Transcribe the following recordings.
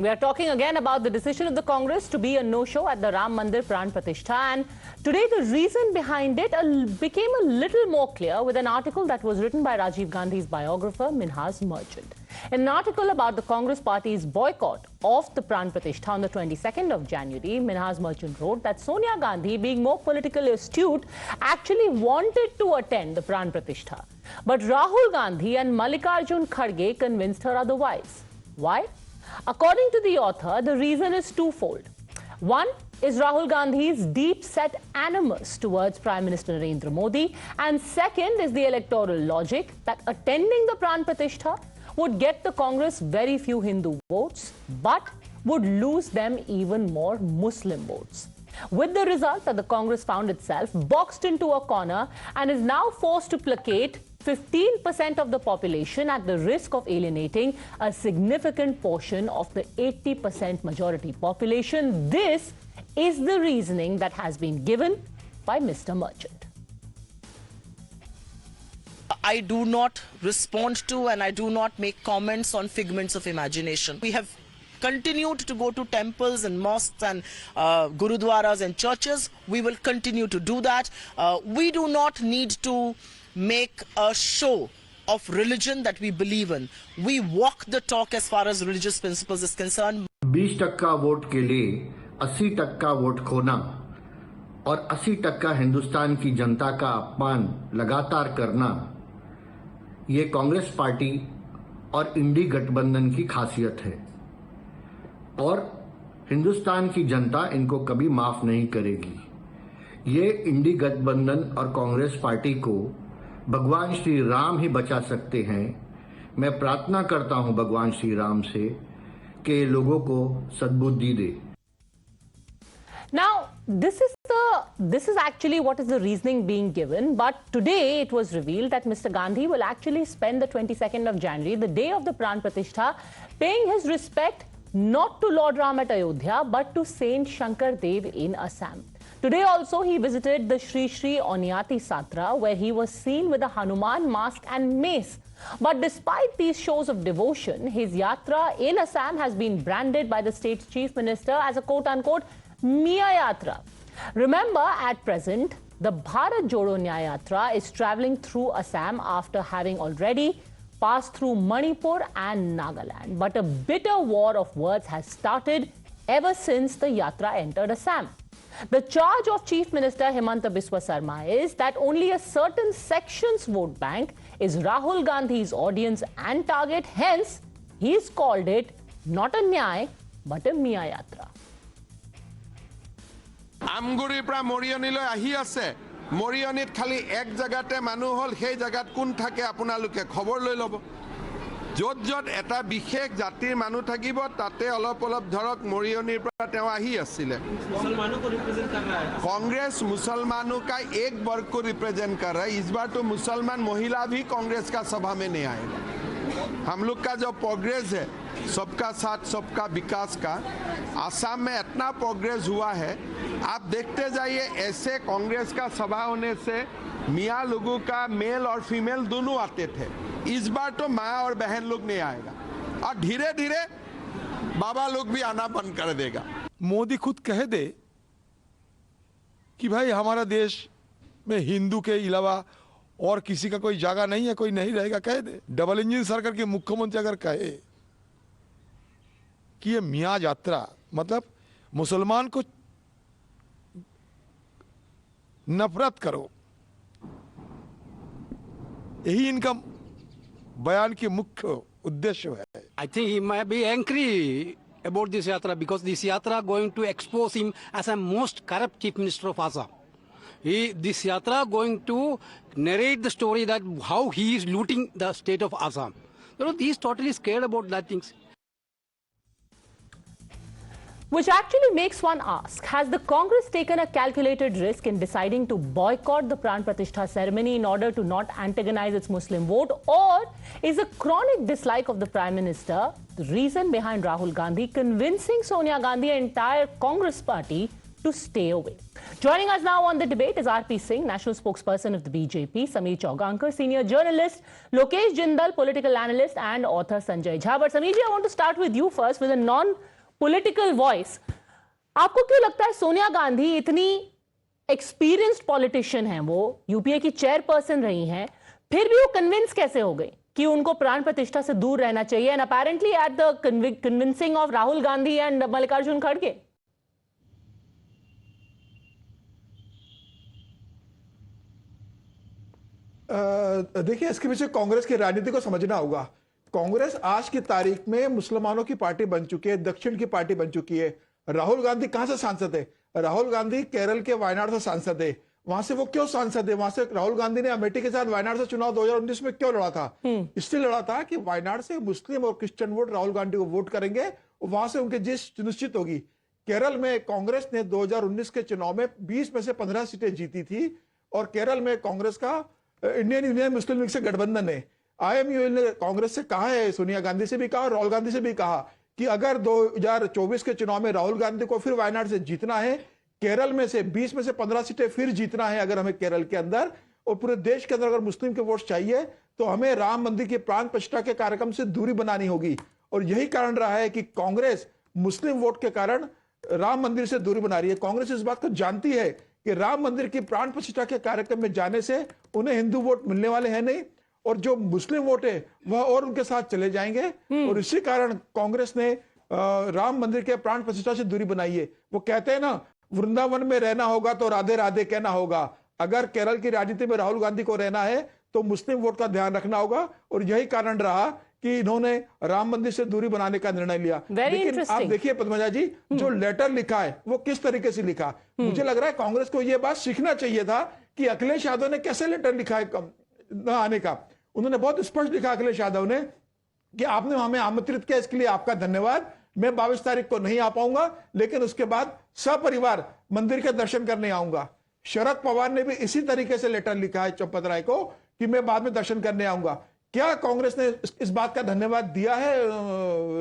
We are talking again about the decision of the Congress to be a no-show at the Ram Mandir Pran Pratishtha, and today the reason behind it became a little more clear with an article that was written by Rajiv Gandhi's biographer Minhas Merchant. In an article about the Congress party's boycott of the Pran Pratishtha on the 22nd of January, Minhas Merchant wrote that Sonia Gandhi, being more politically astute, actually wanted to attend the Pran Pratishtha. But Rahul Gandhi and Mallikarjun Kharge convinced her otherwise. Why? According to the author, the reason is twofold. One is Rahul Gandhi's deep-set animus towards Prime Minister Narendra Modi, and second is the electoral logic that attending the Pran Pratishtha would get the Congress very few Hindu votes, but would lose them even more Muslim votes. With the result that the Congress found itself boxed into a corner and is now forced to placate 15% of the population at the risk of alienating a significant portion of the 80% majority population. This is the reasoning that has been given by Mr. Merchant. I do not respond to and I do not make comments on figments of imagination. We have continued to go to temples and mosques and gurudwaras and churches. We will continue to do that. We do not need to make a show of religion that we believe in. We walk the talk as far as religious principles is concerned. 20% vote के लिए 80% vote खोना और 80% हिंदुस्तान की जनता का अपमान लगातार करना, ये कांग्रेस पार्टी और इंडी गठबंधन की खासियत है और हिंदुस्तान की जनता इनको कभी माफ नहीं करेगी। ये इंडी गठबंधन और कांग्रेस पार्टी को भगवान श्री राम ही बचा सकते हैं। मैं प्रार्थना करता हूं भगवान श्री राम से कि लोगों को सद्बुद्धि दे। Now, this is actually what is the reasoning being given, but today it was revealed that Mr. Gandhi will actually spend the 22nd of January, the day of the Pran Pratishtha, paying his respect not to Lord Ram at Ayodhya, but to Saint Shankar Dev in Assam. Today also he visited the Shri Shri Onyati Satra, where he was seen with a Hanuman mask and mace. But despite these shows of devotion, his yatra in Assam has been branded by the state's chief minister as a quote-unquote Mia Yatra. Remember, at present, the Bharat Jodo Nyaya Yatra is travelling through Assam after having already passed through Manipur and Nagaland. But a bitter war of words has started ever since the yatra entered Assam. The charge of Chief Minister Himanta Biswa Sarma is that only a certain section's vote bank is Rahul Gandhi's audience and target. Hence, he's called it not a Nyay, but a Mia Yatra. আমগুৰিৰ পৰা মৰিয়নিলৈ আহি আছে মৰিয়নিত খালি এক জায়গাতে মানুহ হল সেই জায়গাত কোন থাকে আপোনালোকে খবৰ লৈ লব যত যত এটা বিশেষ জাতিৰ মানুহ থাকিব তাতে অলপ অলপ ধৰক মৰিয়নিৰ পৰা তেওঁ আহি আছিল মুসলমানों को रिप्रेजेंट कर रहा है कांग्रेस मुसलमानों का एक वर्ग को रिप्रेजेंट कर रहा है इस बार तो मुसलमान महिला भी कांग्रेस का सभा में नहीं आएगा हम लोग का जो प्रोग्रेस है सबका साथ सबका विकास का आसाम में इतना प्रोग्रेस हुआ है आप देखते जाइए ऐसे कांग्रेस का सभा होने से मियाँ लोगों का मेल और फीमेल दोनों आते थे इस बार तो माँ और बहन लोग नहीं आएगा और धीरे धीरे बाबा लोग भी आना बंद कर देगा मोदी खुद कह दे कि भाई हमारा देश में हिंदू के अलावा और किसी का कोई जगह नहीं है कोई नहीं रहेगा कह दे डबल इंजन सरकार के मुख्यमंत्री अगर कहे कि ये मियाँ यात्रा मतलब मुसलमान को नफरत करो यही इनका बयान के मुख्य उद्देश्य है I think he might be angry about this yatra because this yatra going to expose him as a most corrupt chief minister of Assam. This yatra going to narrate the story that how he is looting the state of Assam. You know, he is totally scared about that things. Which actually makes one ask, has the Congress taken a calculated risk in deciding to boycott the Pran Pratishtha ceremony in order to not antagonize its Muslim vote? Or is a chronic dislike of the Prime Minister the reason behind Rahul Gandhi convincing Sonia Gandhi and entire Congress party to stay away? Joining us now on the debate is R.P. Singh, national spokesperson of the BJP, Sameer Chaugankar, senior journalist, Lokesh Jindal, political analyst, and author Sanjay Jha. But Sameer ji, I want to start with you first with a political voice. आपको क्यों लगता है सोनिया गांधी इतनी experienced politician है, वो UPA की chairperson रही हैं, फिर भी वो कन्विंस कैसे हो गई कि उनको प्राण प्रतिष्ठा से दूर रहना चाहिए? And apparently at the convincing of Rahul Gandhi and Mallikarjun खड़गे. देखिए, इसके पीछे कांग्रेस की राजनीति को समझना होगा. कांग्रेस आज की तारीख में मुसलमानों की पार्टी बन चुकी है, दक्षिण की पार्टी बन चुकी है. राहुल गांधी कहां से सांसद है? राहुल गांधी केरल के वायनाड से सांसद है. वहां से वो क्यों सांसद है? वहां से राहुल गांधी ने अमेठी के साथ वायनाड से चुनाव 2019 में क्यों लड़ा था? इसलिए लड़ा था कि वायनाड से मुस्लिम और क्रिश्चियन वोट राहुल गांधी को वोट करेंगे और वहां से उनकी जीत सुनिश्चित होगी. केरल में कांग्रेस ने 2019 के चुनाव में 20 में से 15 सीटें जीती थी और केरल में कांग्रेस का इंडियन यूनियन मुस्लिम लीग से गठबंधन है. IMUL ने कांग्रेस से कहा है, सोनिया गांधी से भी कहा और राहुल गांधी से भी कहा कि अगर 2024 के चुनाव में राहुल गांधी को फिर वायनाड से जीतना है, केरल में से 20 में से 15 सीटें फिर जीतना है अगर हमें केरल के अंदर, और पूरे देश के अंदर अगर मुस्लिम के वोट चाहिए, तो हमें राम मंदिर की प्राण प्रतिष्ठा के कार्यक्रम से दूरी बनानी होगी. और यही कारण रहा है कि कांग्रेस मुस्लिम वोट के कारण राम मंदिर से दूरी बना रही है. कांग्रेस इस बात को जानती है कि राम मंदिर की प्राण प्रतिष्ठा के कार्यक्रम में जाने से उन्हें हिंदू वोट मिलने वाले हैं नहीं, और जो मुस्लिम वोट है वह और उनके साथ चले जाएंगे. और इसी कारण कांग्रेस ने राम मंदिर के प्राण प्रतिष्ठा से दूरी बनाई है. वो कहते हैं ना, वृंदावन में रहना होगा तो राधे राधे कहना होगा. अगर केरल की राजनीति में राहुल गांधी को रहना है तो मुस्लिम वोट का ध्यान रखना होगा, और यही कारण रहा कि इन्होंने राम मंदिर से दूरी बनाने का निर्णय लिया. लेकिन आप देखिए पद्मजा जी, जो लेटर लिखा है वो किस तरीके से लिखा. मुझे लग रहा है कांग्रेस को यह बात सीखना चाहिए था कि अखिलेश यादव ने कैसे लेटर लिखा है न आने का. उन्होंने बहुत स्पष्ट लिखा अखिलेश यादव ने कि आपने हमें आमंत्रित किया, इसके लिए आपका धन्यवाद. मैं 22 तारीख को नहीं आ पाऊंगा, लेकिन उसके बाद सपरिवार मंदिर के दर्शन करने आऊंगा. शरद पवार ने भी इसी तरीके से लेटर लिखा है चंपत राय को कि मैं बाद में दर्शन करने आऊंगा. क्या कांग्रेस ने इस बात का धन्यवाद दिया है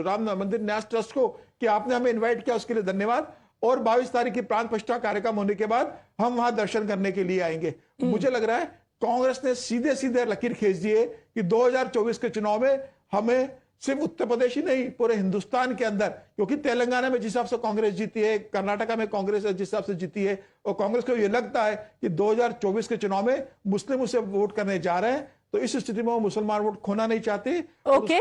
राम मंदिर न्यास ट्रस्ट को कि आपने हमें इनवाइट किया, उसके लिए धन्यवाद, और 22 तारीख की प्राण प्रतिष्ठा कार्यक्रम होने के बाद हम वहां दर्शन करने के लिए आएंगे. मुझे लग रहा है कांग्रेस ने सीधे सीधे लकीर खींच दी है कि 2024 के चुनाव में हमें सिर्फ उत्तर प्रदेश ही नहीं, पूरे हिंदुस्तान के अंदर, क्योंकि तेलंगाना में जिस हिसाब से कांग्रेस जीती है, कर्नाटका में कांग्रेस जिस हिसाब से जीती है, और कांग्रेस को यह लगता है कि 2024 के चुनाव में मुस्लिम उसे वोट करने जा रहे हैं, तो इस स्थिति में वो मुसलमान वोट खोना नहीं चाहती.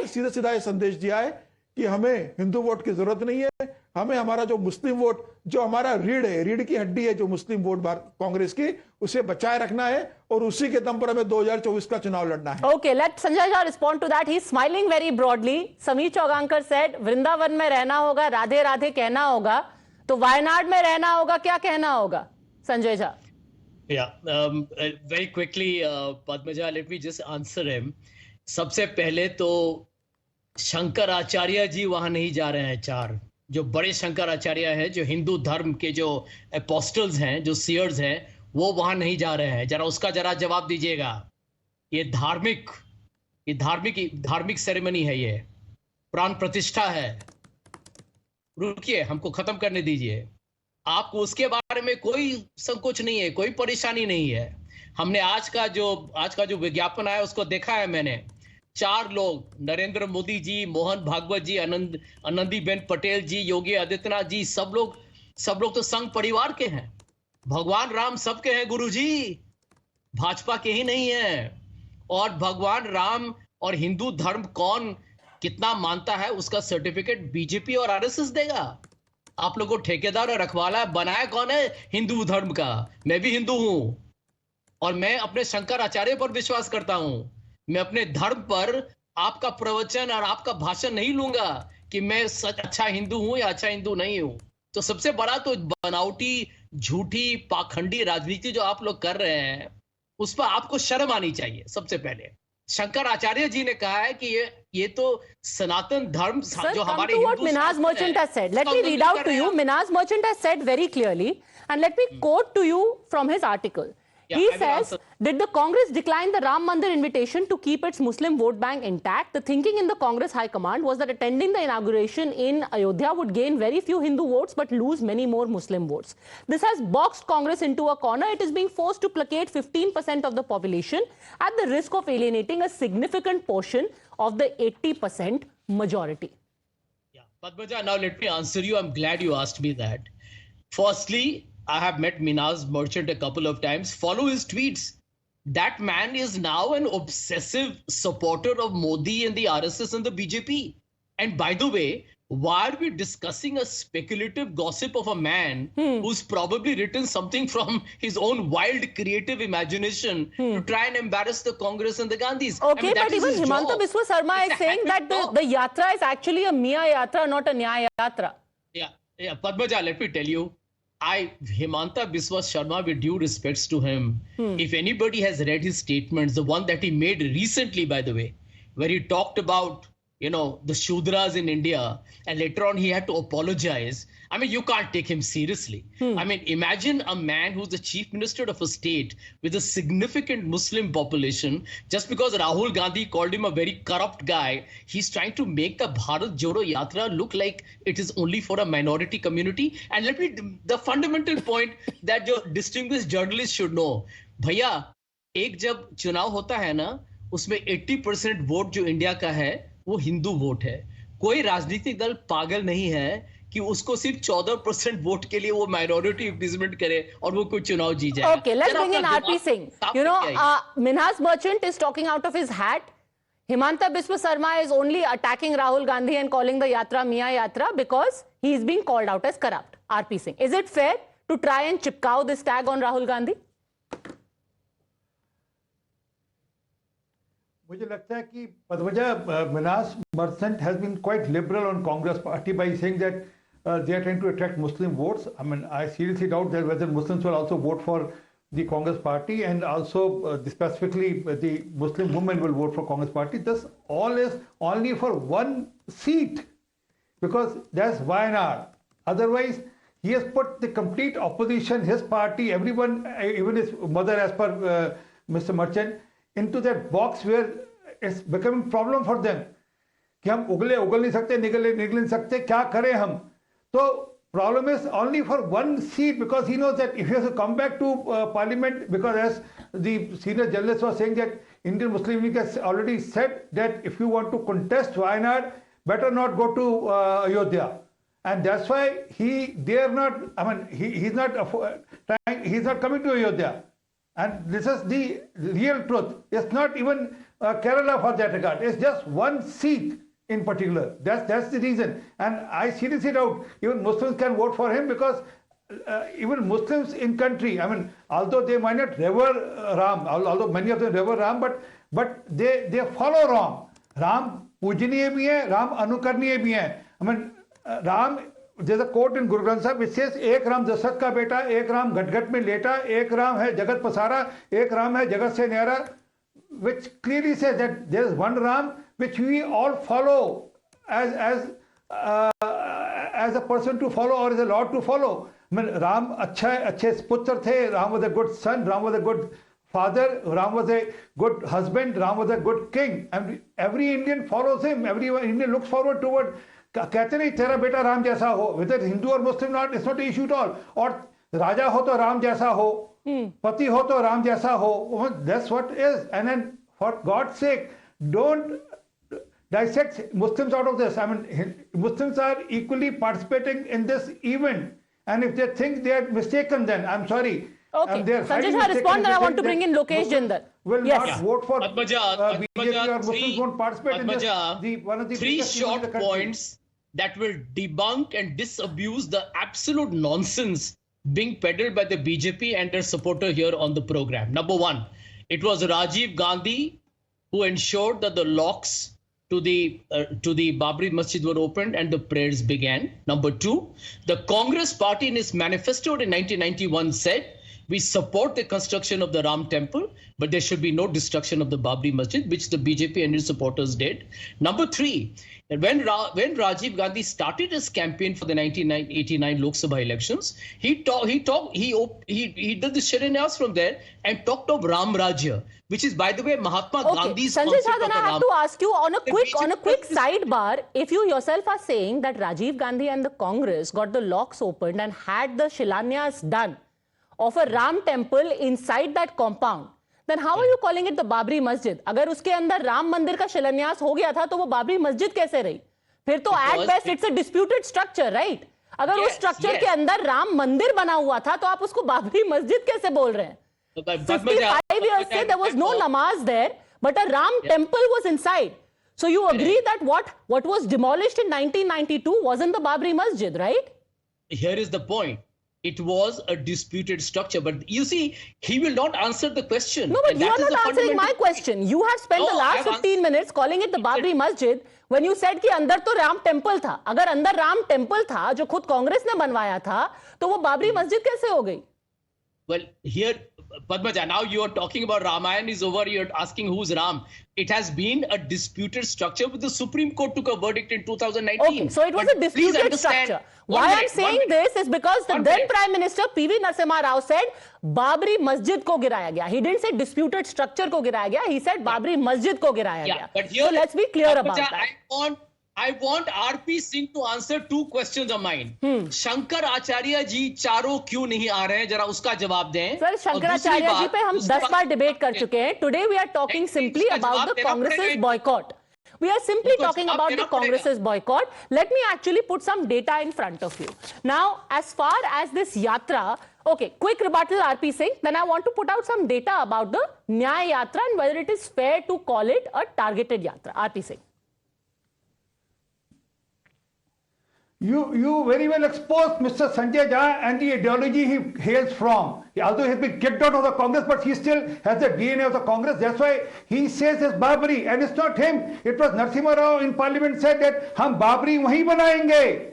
सीधा सीधा ये संदेश दिया है कि हमें हिंदू वोट की जरूरत नहीं है, हमें हमारा जो मुस्लिम वोट, जो हमारा रीढ़ की हड्डी है, जो मुस्लिम वोट कांग्रेस की, उसे बचाए रखना है, और उसी के दम पर हमें 2024 का चुनाव लड़ना है. Okay, let Sanjay Jha respond to that. He's smiling very broadly. Sameer Chaugankar said, Vrindavan में रहना होगा, राधे राधे कहना होगा, तो वायनाड में रहना होगा, क्या कहना होगा? Sanjay Jha. Yeah, very quickly, Padmaja, let me just answer him. सबसे पहले तो शंकराचार्य जी वहां नहीं जा रहे हैं. 4 जो बड़े शंकराचार्य हैं, जो हिंदू धर्म के जो एपोस्टल्स हैं, जो सीयर्स हैं, वो वहां नहीं जा रहे हैं. जरा उसका जरा जवाब दीजिएगा. ये धार्मिक सेरेमनी है, ये प्राण प्रतिष्ठा है. रुकिए, हमको खत्म करने दीजिए. आपको उसके बारे में कोई संकोच नहीं है, कोई परेशानी नहीं है. हमने आज का जो विज्ञापन आया उसको देखा है मैंने. 4 लोग, नरेंद्र मोदी जी, मोहन भागवत जी, आनंदीबेन पटेल जी, योगी आदित्यनाथ जी, सब लोग तो संघ परिवार के हैं. भगवान राम सबके हैं गुरुजी, भाजपा के ही नहीं है. और भगवान राम और हिंदू धर्म कौन कितना मानता है उसका सर्टिफिकेट बीजेपी और आरएसएस देगा. आप लोगों को ठेकेदार और रखवाला बनाया कौन है हिंदू धर्म का? मैं भी हिंदू हूं और मैं अपने शंकराचार्य पर विश्वास करता हूं. मैं अपने धर्म पर आपका प्रवचन और आपका भाषण नहीं लूंगा कि मैं सच अच्छा हिंदू हूं या अच्छा हिंदू नहीं हूं. तो सबसे बड़ा तो बनावटी, झूठी, पाखंडी राजनीति जो आप लोग कर रहे हैं, उस पर आपको शर्म आनी चाहिए. सबसे पहले शंकराचार्य जी ने कहा है कि ये तो सनातन धर्म जो हमारे what Minhas Merchant has said. Let me read out to you. Minhas Merchant has said very clearly, and let me quote to you from his article. He says, did the Congress decline the Ram Mandir invitation to keep its Muslim vote bank intact? The thinking in the Congress High Command was that attending the inauguration in Ayodhya would gain very few Hindu votes but lose many more Muslim votes. This has boxed Congress into a corner. It is being forced to placate 15% of the population at the risk of alienating a significant portion of the 80% majority. Padmaja, now let me answer you. I'm glad you asked me that. Firstly, I have met Minaz Merchant a couple of times. Follow his tweets. That man is now an obsessive supporter of Modi and the RSS and the BJP. And by the way, why are we discussing a speculative gossip of a man who's probably written something from his own wild creative imagination to try and embarrass the Congress and the Gandhis? Okay, that but is even his Himanta job. Biswa Sarma It's is a saying that habit job. the yatra is actually a Mia Yatra, not a Nyaya Yatra. Yeah, Padmaja, let me tell you, Himanta Biswa Sharma, with due respects to him, if anybody has read his statements, the one that he made recently, by the way, where he talked about, the Shudras in India, and later on he had to apologize. I mean, you can't take him seriously. I mean, imagine a man who's the chief minister of a state with a significant Muslim population. Just because Rahul Gandhi called him a very corrupt guy, he's trying to make the Bharat Jodo Yatra look like it is only for a minority community. And the fundamental point that your distinguished journalists should know, भैया, एक जब चुनाव होता है ना, उसमें 80% vote जो India का है, वो हिंदू वोट है. कोई राजनीतिक दल पागल नहीं है कि उसको सिर्फ 14% वोट के लिए वो माइनॉरिटी इंप्लीजमेंट करे और वो कोई चुनाव जीत जाए. Okay, let's bring in RP Singh. Minhas Merchant is talking out of his hat. Himanta Biswa Sarma is only attacking Rahul Gandhi and calling the yatra Mia Yatra because he is being called out as corrupt. RP Singh, is it fair to try and chipkao this tag on Rahul Gandhi? मुझे लगता है कि पदवजह Manas merchant has been quite liberal on Congress party by saying that they are trying to attract Muslim votes. I mean, I seriously doubt that whether Muslims will also vote for the Congress party, and also specifically the Muslim women will vote for Congress party. This all is only for one seat, because that's Wayanad. Otherwise, he has put the complete opposition, his party, everyone, even his mother, as per Mr. Merchant, into that box where it's becoming problem for them. कि हम उगल नहीं सकते, निकल नहीं सकते, क्या करें हम? So problem is only for one seat, because he knows that if he has to come back to parliament, because as the senior journalist was saying that Indian Muslim League has already said that if you want to contest Wayanad, better not go to Ayodhya. And that's why he's not coming to Ayodhya. And this is the real truth. It's not even Kerala for that regard. It's just one seat in particular. That's the reason. And I seriously doubt even Muslims can vote for him, because even Muslims in country, I mean, although they might not revere Ram, although many of them revere Ram, but they follow Ram. Ram पूजनीय भी है, Ram अनुकरणीय भी है. I mean, Ram, there's a quote in Guru Granth Sahib which says, एक राम दशरथ का बेटा, एक राम घट में लेटा, एक राम है जगत पसारा, एक राम है जगत से न्यारा, which clearly says that there is one Ram which we all follow as a person to follow, or as a Lord to follow. I mean, Ram अच्छे पुत्र थे, Ram was a good son, Ram was a good father, Ram was a good husband, Ram was a good king. And every Indian follows him, every Indian looks forward toward. कहते नहीं तेरा बेटा राम जैसा हो, whether Hindu or Muslim, not, it's not an issue at all. और राजा हो तो राम जैसा हो, पति हो तो राम जैसा हो. That's what is. And then for God's sake, don't dissect Muslims out of this. I mean, Muslims are equally participating in this event, and if they think they are mistaken, then I'm sorry. Okay, Sanjay Shah, respond, and I want to bring in Lokesh Jindal. Will not vote for Padmaja, BJP, or Muslims won't participate in this. One of the three biggest events in short the country. points that will debunk and disabuse the absolute nonsense being peddled by the BJP and their supporter here on the program. Number one, it was Rajiv Gandhi who ensured that the locks to the Babri Masjid were opened and the prayers began. Number two, the Congress party in its manifesto in 1991 said, we support the construction of the Ram temple, but there should be no destruction of the Babri Masjid, which the BJP and its supporters did. Number three, when Rajiv Gandhi started his campaign for the 1989 Lok Sabha elections, he did the Shiranyas from there and talked of Ram Rajya, which is, by the way, Mahatma Gandhi's Sanjay concept Shah, then of I the have to ask you on a quick sidebar, if you yourself are saying that Rajiv Gandhi and the Congress got the locks opened and had the Shilanyas done of a Ram temple inside that compound, then how are you calling it the Babri Masjid? अगर उसके अंदर राम मंदिर का शिलान्यास हो गया था तो वो बाबरी मस्जिद कैसे रही? फिर तो at Because best it's a disputed structure, right? अगर उस Yes, स्ट्रक्चर yes. के अंदर राम मंदिर बना हुआ था तो आप उसको बाबरी मस्जिद कैसे बोल रहे हैं? 55 years से there was no namaz there, but a Ram temple was inside. So you agree that what was demolished in 1992 wasn't the Babri Masjid, right? Here is the point. It was a disputed structure, but you see, he will not answer the question. No, but And you that are is the not answering my fundamental question. You have spent No, the I last have 15 minutes calling it the Babri Masjid when you said कि अंदर तो Ram temple था. अगर अंदर Ram temple था जो खुद कांग्रेस ने बनवाया था तो वो बाबरी मस्जिद कैसे हो गई? Well, here, Padmaja, now you are talking about Ramayana is over. You're asking who's Ram. It has been a disputed structure, but the Supreme Court took a verdict in 2019. Okay, so it was But a please disputed understand- structure. One Why I'm minute, saying one minute. this is because the One then minute. Prime Minister P.V. Narasimha Rao said Babri Masjid को गिराया गया. He didn't say disputed structure को गिराया गया. He said Babri Masjid को गिराया Yeah, गया. but here, So let's be clear about Padmaja, that. I want RP Singh to answer two questions of mine. Shankar आचार्य जी चारों क्यों नहीं आ रहे हैं, जरा उसका जवाब दें. सर शंकराचार्य जी पे हम 10 बार डिबेट कर चुके हैं. Today we are talking simply about the Congress's boycott. We are simply talking about the Congress's boycott. Let me actually put some data in front of you. Now, as far as this yatra, okay, quick rebuttal RP Singh, then I want to put out some data about the Nyaya Yatra and whether it is fair to call it a targeted yatra. RP Singh. You very well exposed Mr. Sanjay Jha and the ideology he hails from. Although he has been kicked out of the Congress, but he still has the DNA of the Congress. That's why he says it's Babri, and it's not him. It was Narasimha Rao in Parliament said that हम Babri वहीं बनाएंगे,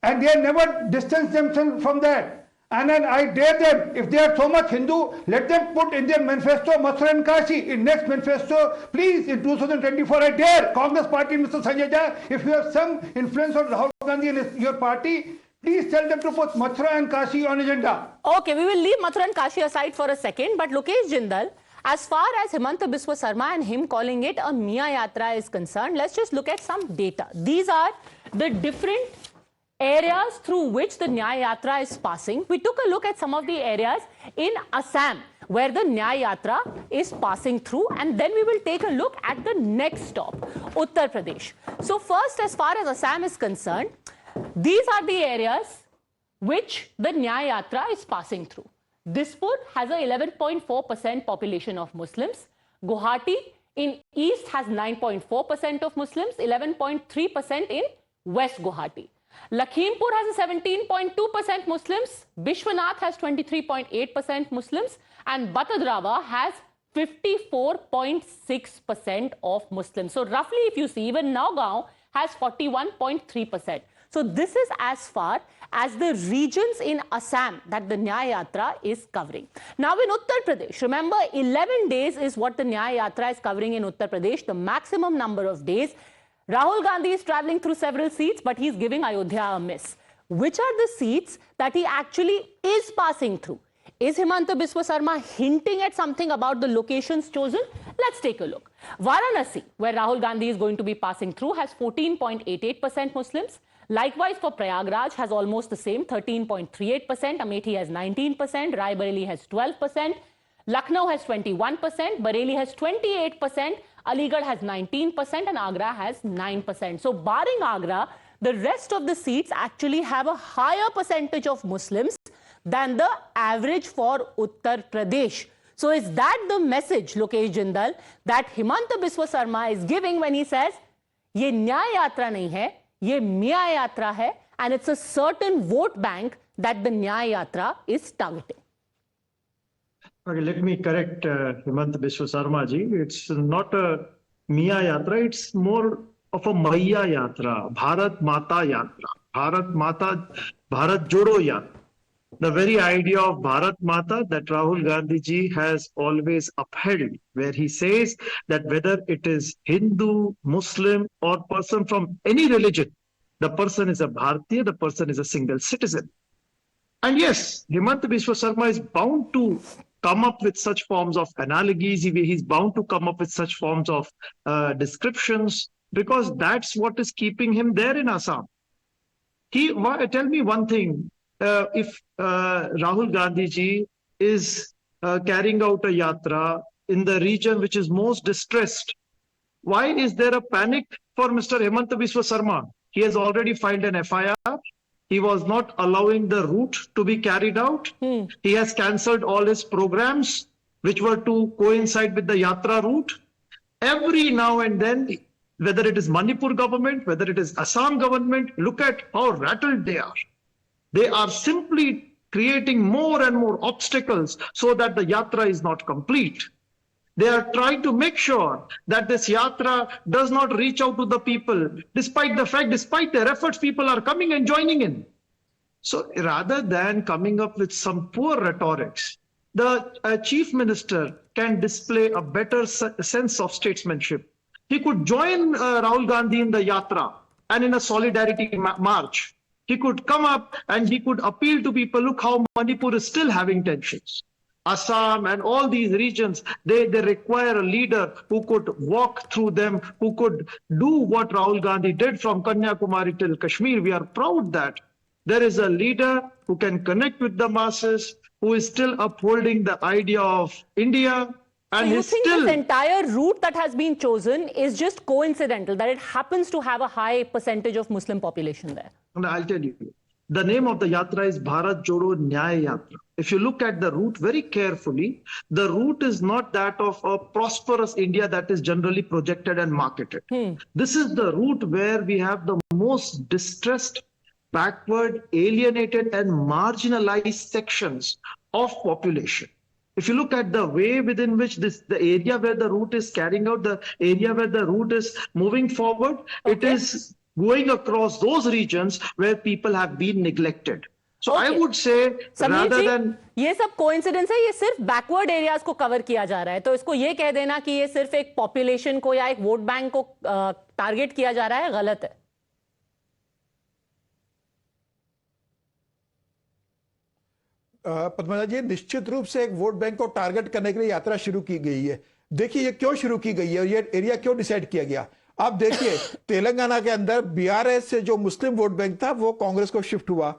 and they have never distanced themselves from that. And then I dare them, if they are so much Hindu, let them put in their manifesto Mathura and Kashi. In next manifesto, please, in 2024, I dare Congress party, Mr. Sanjay Jha, if you have some influence on Rahul Gandhi and your party, please tell them to put Mathura and Kashi on agenda. Okay, we will leave Mathura and Kashi aside for a second, but Lokesh Jindal, as far as Himanta Biswa Sarma and him calling it a Mia Yatra is concerned, let's just look at some data. These are the different areas through which the Nyaya Yatra is passing. We took a look at some of the areas in Assam where the Nyaya Yatra is passing through, and then we will take a look at the next stop, Uttar Pradesh. So first, as far as Assam is concerned, these are the areas which the Nyaya Yatra is passing through. Dispur has a 11.4% population of Muslims. Guwahati in east has 9.4% of Muslims, 11.3% in West Guwahati. Lakhimpur has a 17.2% Muslims, Bishwanath has 23.8% Muslims, and Batadrawa has 54.6% of Muslims. So roughly, if you see, even Nagaon has 41.3%. So this is as far as the regions in Assam that the Nyaya Yatra is covering. Now in Uttar Pradesh, remember 11 days is what the Nyaya Yatra is covering in Uttar Pradesh, the maximum number of days. Rahul Gandhi is traveling through several seats, but he's giving Ayodhya a miss. Which are the seats that he actually is passing through? Is Himanta Biswa Sarma hinting at something about the locations chosen? Let's take a look. Varanasi, where Rahul Gandhi is going to be passing through, has 14.88% Muslims. Likewise for Prayagraj, has almost the same, 13.38%. Amethi has 19%. Rai Bareli has 12%. Lucknow has 21%. Bareilly has 28%. Aligarh has 19% and Agra has 9%. So barring Agra, the rest of the seats actually have a higher percentage of Muslims than the average for Uttar Pradesh. So is that the message, Lokesh Jindal, that Himanta Biswa Sarma is giving when he says, ye Nyaya Yatra nahi hai, ye Mia Yatra hai, and it's a certain vote bank that the Nyaya Yatra is targeting? Okay, let me correct Himanta Biswa Sarma ji. It's not a Mia Yatra, it's more of a Maya Yatra, Bharat Mata Yatra, Bharat Jodo Yatra. The very idea of Bharat Mata that Rahul Gandhi ji has always upheld, where he says that whether it is Hindu, Muslim, or person from any religion, the person is a Bharatiya, the person is a single citizen. And yes, Himanta Biswa Sarma is bound to come up with such forms of analogies. He's bound to come up with such forms of descriptions, because that's what is keeping him there in Assam. Tell me one thing, if Rahul Gandhi ji is carrying out a yatra in the region which is most distressed, why is there a panic for Mr. Himanta Biswa Sarma? He has already filed an FIR. He was not allowing the route to be carried out. He has cancelled all his programs, which were to coincide with the Yatra route. Every now and then, whether it is Manipur government, whether it is Assam government, look at how rattled they are. They are simply creating more and more obstacles so that the Yatra is not complete. They are trying to make sure that this Yatra does not reach out to the people, despite their efforts, people are coming and joining in. So rather than coming up with some poor rhetorics, the chief minister can display a better sense of statesmanship. He could join Rahul Gandhi in the Yatra and in a solidarity march. He could come up and he could appeal to people, look how Manipur is still having tensions. Assam and all these regions, they require a leader who could walk through them, who could do what Rahul Gandhi did from Kanyakumari till Kashmir. We are proud that there is a leader who can connect with the masses, who is still upholding the idea of India. And so you think this entire route that has been chosen is just coincidental, that it happens to have a high percentage of Muslim population there? And I'll tell you, the name of the yatra is Bharat Jodo Nyaya Yatra. If you look at the route very carefully, the route is not that of a prosperous India that is generally projected and marketed. This is the route where we have the most distressed, backward, alienated and marginalized sections of population. If you look at the way within which the area where the route is carrying out, the area where the route is moving forward, it is going across those regions where people have been neglected. So I would say rather than ये सब coincidence है, ये सिर्फ backward areas को cover किया जा रहा है, तो इसको ये कह देना कि ये सिर्फ एक पॉपुलेशन को या एक वोट बैंक को टारगेट किया जा रहा है, गलत है। पद्मजा जी, निश्चित रूप से एक वोट बैंक को टारगेट करने के लिए यात्रा शुरू की गई है। देखिए ये क्यों शुरू की गई है और ये एरिया क्यों डिसाइड किया गया। आप देखिए तेलंगाना के अंदर बीआरएस से जो मुस्लिम वोट बैंक था वो कांग्रेस को शिफ्ट हुआ,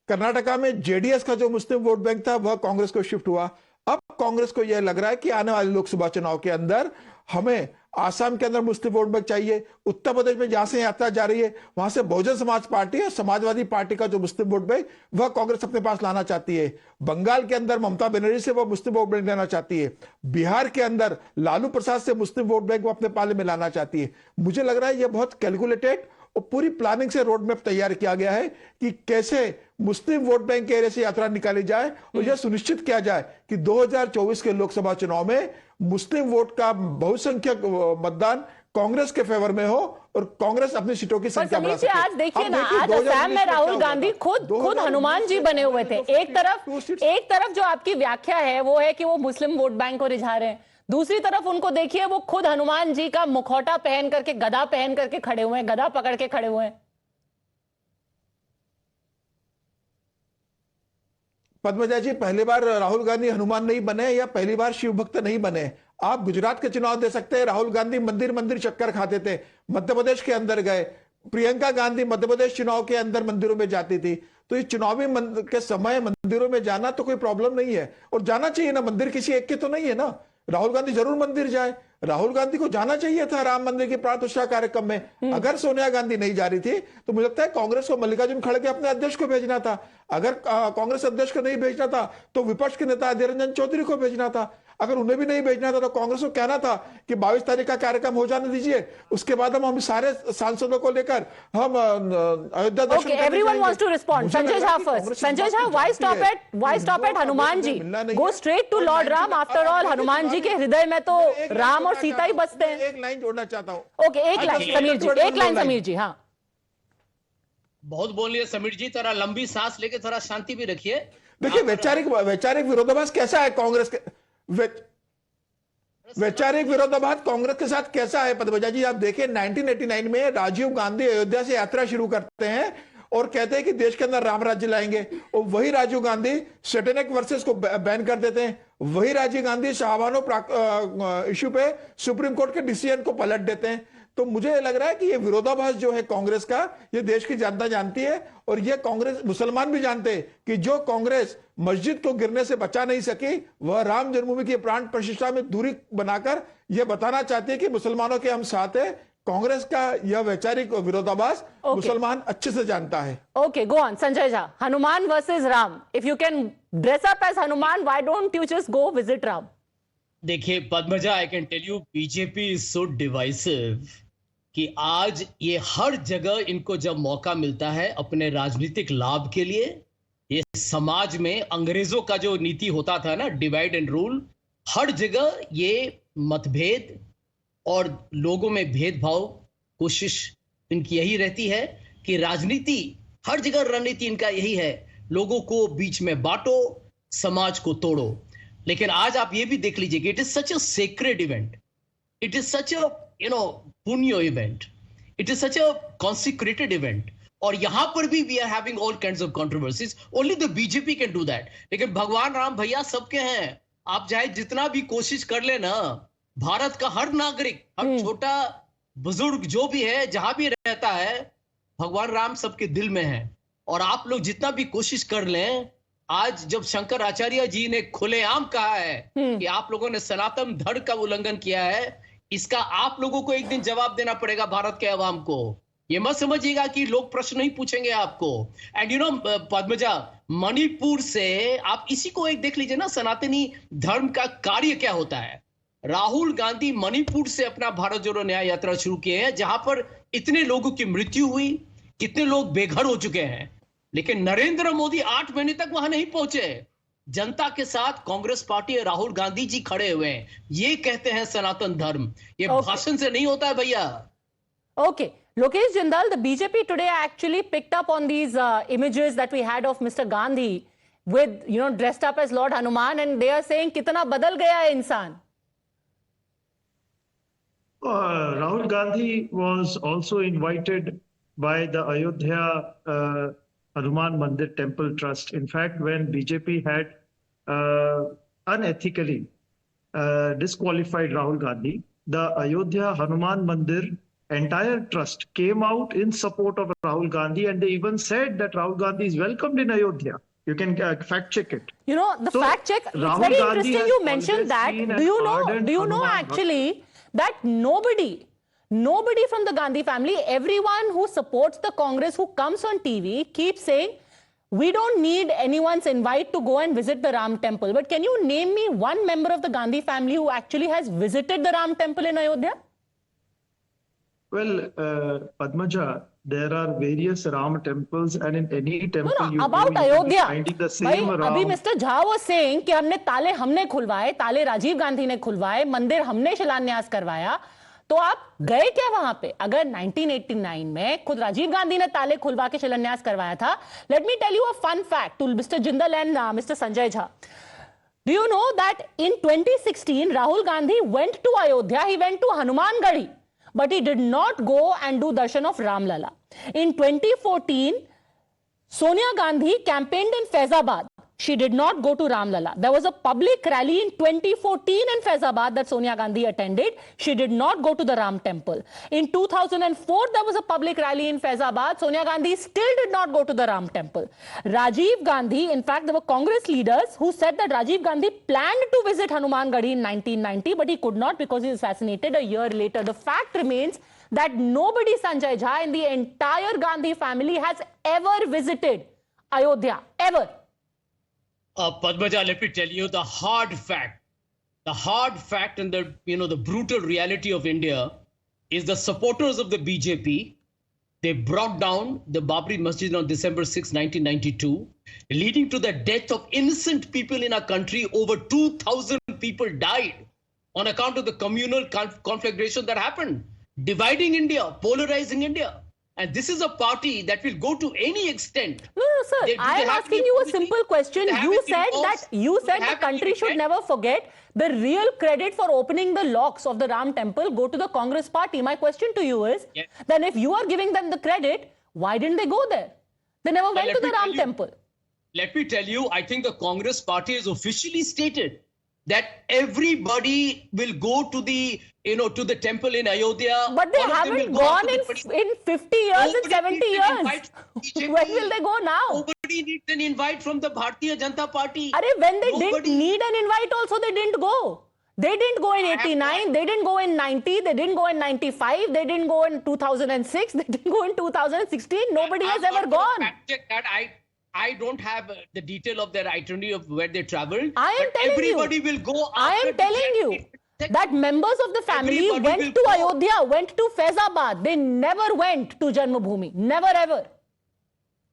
कर्नाटका में जेडीएस का जो मुस्लिम वोट बैंक था वह कांग्रेस को शिफ्ट हुआ। अब कांग्रेस को यह लग रहा है कि आने वाले लोकसभा चुनाव के अंदर हमें आसाम के अंदर मुस्लिम वोट बैंक चाहिए, उत्तर प्रदेश में जहां से यात्रा जा रही है वहां से बहुजन समाज पार्टी और समाजवादी पार्टी का जो मुस्लिम वोट बैंक वह कांग्रेस अपने पास लाना चाहती है। बंगाल के अंदर ममता बनर्जी से वह मुस्लिम वोट बैंक लेना चाहती है। बिहार के अंदर लालू प्रसाद से मुस्लिम वोट बैंक वो अपने पाले में लाना चाहती है। मुझे लग रहा है यह बहुत कैलकुलेटेड और पूरी प्लानिंग से रोड मैप तैयार किया गया है कि कैसे मुस्लिम वोट बैंक के एरिया से यात्रा निकाली जाए और यह सुनिश्चित किया जाए कि 2024 के लोकसभा चुनाव में मुस्लिम वोट का बहुसंख्यक मतदान कांग्रेस के फेवर में हो और कांग्रेस अपनी सीटों की संख्या बढ़ा सके। आज देखिए ना, आज असम में राहुल गांधी खुद हनुमान जी बने हुए थे। एक तरफ जो आपकी व्याख्या है वो है कि वो मुस्लिम वोट बैंक को रिझा रहे हैं, दूसरी तरफ उनको देखिए वो खुद हनुमान जी का मुखौटा पहन करके, गदा पहन करके खड़े हुए हैं, गदा पकड़ के खड़े हुए हैं। पद्मजा जी, पहली बार राहुल गांधी हनुमान नहीं बने या पहली बार शिव भक्त नहीं बने। आप गुजरात के चुनाव दे सकते हैं, राहुल गांधी मंदिर चक्कर खाते थे, मध्य प्रदेश के अंदर गए, प्रियंका गांधी मध्य प्रदेश चुनाव के अंदर मंदिरों में जाती थी। तो ये चुनावी के समय मंदिरों में जाना तो कोई प्रॉब्लम नहीं है और जाना चाहिए ना, मंदिर किसी एक के तो नहीं है ना। राहुल गांधी जरूर मंदिर जाए, राहुल गांधी को जाना चाहिए था राम मंदिर की प्राण प्रतिष्ठा कार्यक्रम में। अगर सोनिया गांधी नहीं जा रही थी तो मुझे लगता है कांग्रेस को मल्लिकार्जुन खड़गे अपने अध्यक्ष को भेजना था। अगर कांग्रेस अध्यक्ष को नहीं भेजना था तो विपक्ष के नेता अधीर रंजन चौधरी को भेजना था। अगर उन्हें भी नहीं भेजना था तो कांग्रेस को कहना था कि 22 तारीख का कार्यक्रम हो जाने दीजिए, उसके बाद हम सारे सांसदों को लेकर हम अयोध्या दर्शन करने जाएंगे। Everyone wants to respond. Sanjay Jha first. Sanjay Jha, why stop at Hanuman ji? Go straight to Lord Ram. After all, Hanuman ji के हृदय में तो राम और सीता ही बसते हैं। एक लाइन जोड़ना चाहता हूँ। ओके, एक लाइन समीर जी। हाँ, बहुत बोल लिए समीर जी, थोड़ा लंबी सांस लेके थोड़ा शांति भी रखिए। देखिए वैचारिक विरोधाभास कैसा है कांग्रेस के, वैचारिक विरोधाभास कांग्रेस के साथ कैसा है पद्मजा जी? आप देखिए 1989 में राजीव गांधी अयोध्या से यात्रा शुरू करते हैं और कहते हैं कि देश के अंदर राम राज्य लाएंगे, और वही राजीव गांधी सेटेनिक वर्सेस को बैन कर देते हैं। वही राजीव गांधी शाहबानो इश्यू पे सुप्रीम कोर्ट के डिसीजन को पलट देते हैं। तो मुझे लग रहा है कि ये विरोधाभास जो है कांग्रेस का, ये देश की जनता जानती है और ये कांग्रेस मुसलमान भी जानते हैं कि जो कांग्रेस मस्जिद को गिरने से बचा नहीं सकी, वह राम जन्मभूमि की प्राण प्रतिष्ठा में दूरी बनाकर यह बताना चाहती है कि मुसलमानों के हम साथ है, कांग्रेस का यह वैचारिक विरोधाभास Okay. मुसलमान अच्छे से जानता है. Okay, go on. Sanjay Jha, Hanuman versus Ram. If you can dress up as Hanuman, why don't you just go visit Ram? देखिए Padmaja, I can tell you BJP is so divisive कि आज ये हर जगह इनको जब मौका मिलता है अपने राजनीतिक लाभ के लिए, ये समाज में अंग्रेजों का जो नीति होता था ना, डिवाइड एंड रूल, हर जगह ये मतभेद और लोगों में भेदभाव, कोशिश इनकी यही रहती है कि राजनीति, हर जगह रणनीति इनका यही है, लोगों को बीच में बांटो, समाज को तोड़ो. लेकिन आज आप ये भी देख लीजिए कि it is such a sacred event, it is such a पुण्य event, it is such a consecrated event, और यहां पर भी we are having all kinds of controversies. Only the BJP can do that. लेकिन भगवान राम भैया सबके हैं. आप चाहे जितना भी कोशिश कर ले ना, भारत का हर नागरिक, हर छोटा बुजुर्ग जो भी है, जहां भी रहता है, भगवान राम सबके दिल में है. और आप लोग जितना भी कोशिश कर लें, आज जब शंकराचार्य जी ने खुलेआम कहा है कि आप लोगों ने सनातन धर्म का उल्लंघन किया है, इसका आप लोगों को एक दिन जवाब देना पड़ेगा भारत के अवाम को. ये मत समझिएगा कि लोग प्रश्न नहीं पूछेंगे आपको. And you know Padmaja, Manipur से आप इसी को एक देख लीजिए ना, सनातनी धर्म का कार्य क्या होता है. राहुल गांधी मणिपुर से अपना भारत जोड़ो न्याय यात्रा शुरू किए हैं, जहां पर इतने लोगों की मृत्यु हुई, कितने लोग बेघर हो चुके हैं. लेकिन नरेंद्र मोदी 8 महीने तक वहां नहीं पहुंचे. जनता के साथ कांग्रेस पार्टी और राहुल गांधी जी खड़े हुए हैं. ये कहते हैं सनातन धर्म. ये भाषण से नहीं होता है भैया. Okay. Lokesh Jindal, the BJP today actually picked up on these images that we had of Mr. Gandhi with, dressed up as Lord Hanuman, and they are saying, kitna badal gaya hai insaan. Rahul Gandhi was also invited by the Ayodhya Hanuman Mandir Temple Trust. In fact, when BJP had unethically disqualified Rahul Gandhi, the Ayodhya Hanuman Mandir entire trust came out in support of Rahul Gandhi, and they even said that Rahul Gandhi is welcomed in Ayodhya. You can fact check it. The So, fact check, it's Rahul very Gandhi interesting has you always mentioned that. been an Do you ardent know Hanuman actually that nobody from the Gandhi family, everyone who supports the Congress, who comes on TV, keeps saying, we don't need anyone's invite to go and visit the Ram temple. But can you name me one member of the Gandhi family who actually has visited the Ram temple in Ayodhya? Well, Padmaja, there are various Ram temples, and in any temple you about will be Ayodhya. finding the भाई, same Ram. अभी mister Jha was saying कि हमने ताले हमने खुलवाए, ताले राजीव गांधी ने खुलवाए, मंदिर हमने शिलान्यास करवाया. तो आप गए क्या वहां पे? अगर 1989 में खुद राजीव गांधी ने ताले खुलवा के शिलान्यास करवाया था. Let me tell you a fun fact to Mr. Jindal and Mr. Sanjay Jha. Do you know that in 2016 Rahul Gandhi went to Ayodhya, he went to Hanumangadi, but he did not go and do darshan of Ram Lala. In 2014, Sonia Gandhi campaigned in Faizabad. She did not go to Ram Lala. There was a public rally in 2014 in Faizabad that Sonia Gandhi attended. She did not go to the Ram temple. In 2004, there was a public rally in Faizabad. Sonia Gandhi still did not go to the Ram temple. Rajiv Gandhi, in fact, there were Congress leaders who said that Rajiv Gandhi planned to visit Hanumangadi in 1990, but he could not because he was assassinated a year later. The fact remains that nobody, Sanjay Jha, in the entire Gandhi family has ever visited Ayodhya, ever. Padmaja, let me tell you the hard fact and the brutal reality of India is the supporters of the BJP. They brought down the Babri Masjid on December 6, 1992, leading to the death of innocent people in our country. Over 2,000 people died on account of the communal conflagration that happened, dividing India, polarizing India. And this is a party that will go to any extent. No, sir. I am asking you a simple question. You said the country should never forget the real credit for opening the locks of the Ram temple go to the Congress party. My question to you is, then if you are giving them the credit, why didn't they go there? They never went to the Ram temple. Let me tell you, I think the Congress party has officially stated that everybody will go to the to the temple in Ayodhya. But they haven't gone in 50 years and 70 years. When will they go now? Nobody needs an invite from the Bharatiya Janata Party. When they didn't need an invite also, they didn't go. They didn't go in 89, they didn't go in 90, they didn't go in 95, they didn't go in 2006, they didn't go in 2016. Nobody has ever gone. Check that. I don't have the detail of their itinerary of where they traveled. I am but telling everybody you. will go. I am telling you that members of the family Everybody went will to go. Ayodhya, went to Faizabad. They never went to Janmabhoomi. Never ever.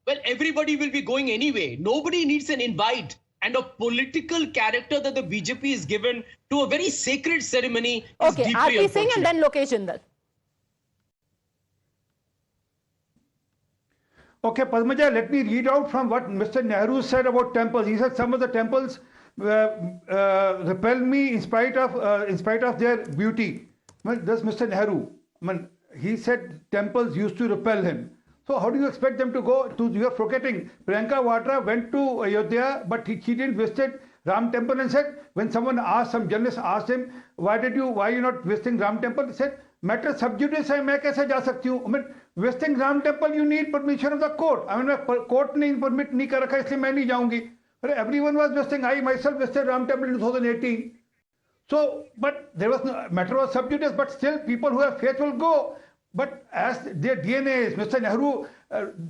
Well, everybody will be going anyway. Nobody needs an invite. And a political character that the BJP is given to a very sacred ceremony is Okay, deeply R.P. Singh and unfortunate. then Lokesh Jindal. Okay, Padmaja, let me read out from what Mr. Nehru said about temples. He said some of the temples repel me in spite of their beauty. Well, that's Mr. Nehru. I mean, he said temples used to repel him. So how do you expect them to go to? You are forgetting. Priyanka Vadra went to Ayodhya, but she didn't visit Ram Temple and said, when some journalist asked him, why are you not visiting Ram Temple? He said, matter sub judice hai, main kaise ja sakti hu? I mean, visiting Ram Temple, you need permission of the court. I mean, court ne permit nahi kar rakha, isliye main nahi jaungi. But everyone was visiting. I myself visited Ram Temple in 2018. So, but there was no matter of sub judice, but still people who have faith will go. But as their DNA is, Mr. Nehru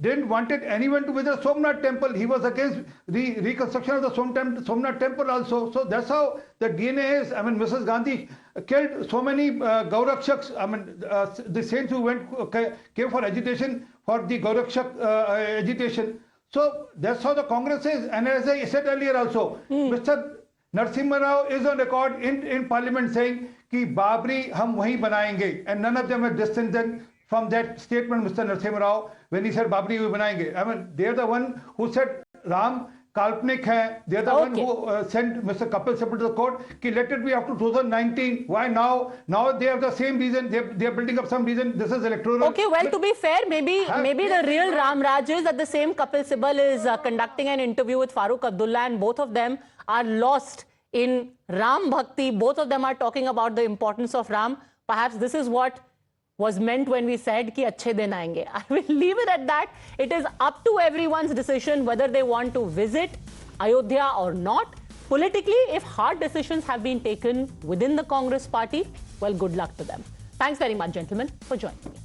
didn't wanted anyone to visit Somnath temple. He was against the reconstruction of the Somnath temple also. So that's how the DNA is. I mean, Mrs. Gandhi killed so many Gaurakshaks. I mean, the saints who came for agitation for the Gaurakshak agitation. So that's how the Congress is. And as I said earlier also, Mr. Narasimha Rao is on record in Parliament saying कि बाबरी हम वहीं बनाएंगे, and none of them have dissented from that statement, Mr. Narasimha Rao, when he said Babri we बनाएंगे. I mean, they are the one who said Ram काल्पनिक है. They are the one who sent Mr. Kapil Sibal to the court कि let it be after 2019. Why now? Now they have the same reason. They are building up some reason. This is electoral. Okay, well, to be fair, maybe the real Ram Raj is that the same Kapil Sibal is conducting an interview with Farooq Abdullah, and both of them are lost in Ram Bhakti. Both of them are talking about the importance of Ram. Perhaps this is what was meant when we said ki achhe din aayenge. I will leave it at that. It is up to everyone's decision whether they want to visit Ayodhya or not. Politically, if hard decisions have been taken within the Congress party, well, good luck to them. Thanks very much, gentlemen, for joining me.